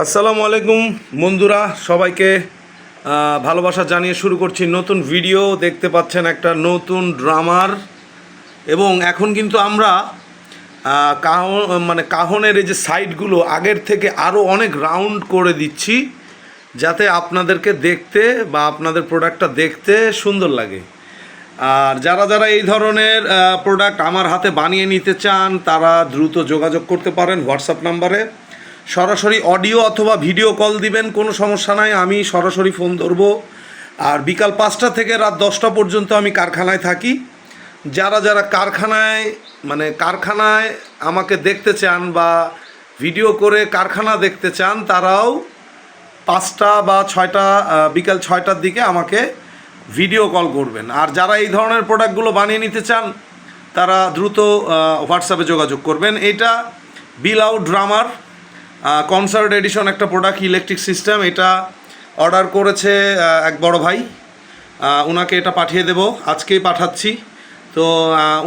আসসালামু আলাইকুম বন্ধুরা, সবাইকে ভালোবাসা জানিয়ে শুরু করছি নতুন ভিডিও। দেখতে পাচ্ছেন একটা নতুন ড্রামার, এবং এখন কিন্তু আমরা কাহনের এই যে সাইডগুলো আগের থেকে আরও অনেক রাউন্ড করে দিচ্ছি, যাতে আপনাদেরকে দেখতে বা আপনাদের প্রোডাক্টটা দেখতে সুন্দর লাগে। আর যারা যারা এই ধরনের প্রোডাক্ট আমার হাতে বানিয়ে নিতে চান, তারা দ্রুত যোগাযোগ করতে পারেন হোয়াটসঅ্যাপ নাম্বারে। সরাসরি অডিও অথবা ভিডিও কল দিবেন, কোনো সমস্যা নাই, আমি সরাসরি ফোন ধরবো। আর বিকাল 5টা থেকে রাত 10টা পর্যন্ত আমি কারখানায় থাকি। যারা যারা কারখানায় আমাকে দেখতে চান বা ভিডিও করে কারখানা দেখতে চান, তারাও 5টা বা 6টা বিকাল 6টার দিকে আমাকে ভিডিও কল করবেন। আর যারা এই ধরনের প্রোডাক্টগুলো বানিয়ে নিতে চান, তারা দ্রুত হোয়াটসঅ্যাপে যোগাযোগ করবেন। এটা বিলাউড ড্রামার কনসার্ট এডিশন একটা প্রোডাক্ট, ইলেকট্রিক সিস্টেম। এটা অর্ডার করেছে এক বড় ভাই, ওনাকে এটা পাঠিয়ে দেব, আজকেই পাঠাচ্ছি। তো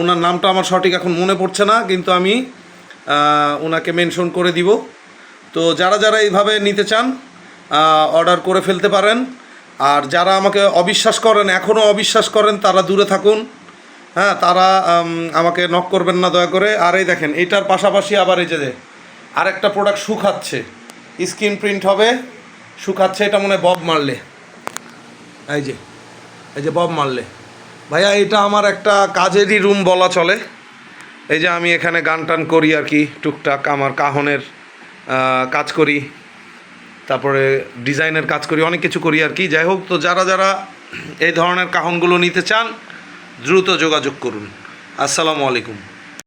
ওনার নামটা আমার সঠিক এখন মনে পড়ছে না, কিন্তু আমি ওনাকে মেনশন করে দিব। তো যারা যারা এইভাবে নিতে চান অর্ডার করে ফেলতে পারেন। আর যারা আমাকে অবিশ্বাস করেন, এখনও অবিশ্বাস করেন, তারা দূরে থাকুন। হ্যাঁ, তারা আমাকে নক করবেন না দয়া করে। আর এই দেখেন, এইটার পাশাপাশি আবার এই যে আরেকটা প্রোডাক্ট শুকাচ্ছে, স্ক্রিন প্রিন্ট হবে, শুকাচ্ছে। এটা মনে হয় বব মারলে, এই যে বব মারলে ভাইয়া, এটা আমার একটা কাজেরই রুম বলা চলে। এই যে আমি এখানে গান টান করি আর কি, টুকটাক আমার কাহনের কাজ করি, তারপরে ডিজাইনের কাজ করি, অনেক কিছু করি আর কি। যাই হোক, তো যারা যারা এই ধরনের কাহনগুলো নিতে চান দ্রুত যোগাযোগ করুন। আসসালামু আলাইকুম।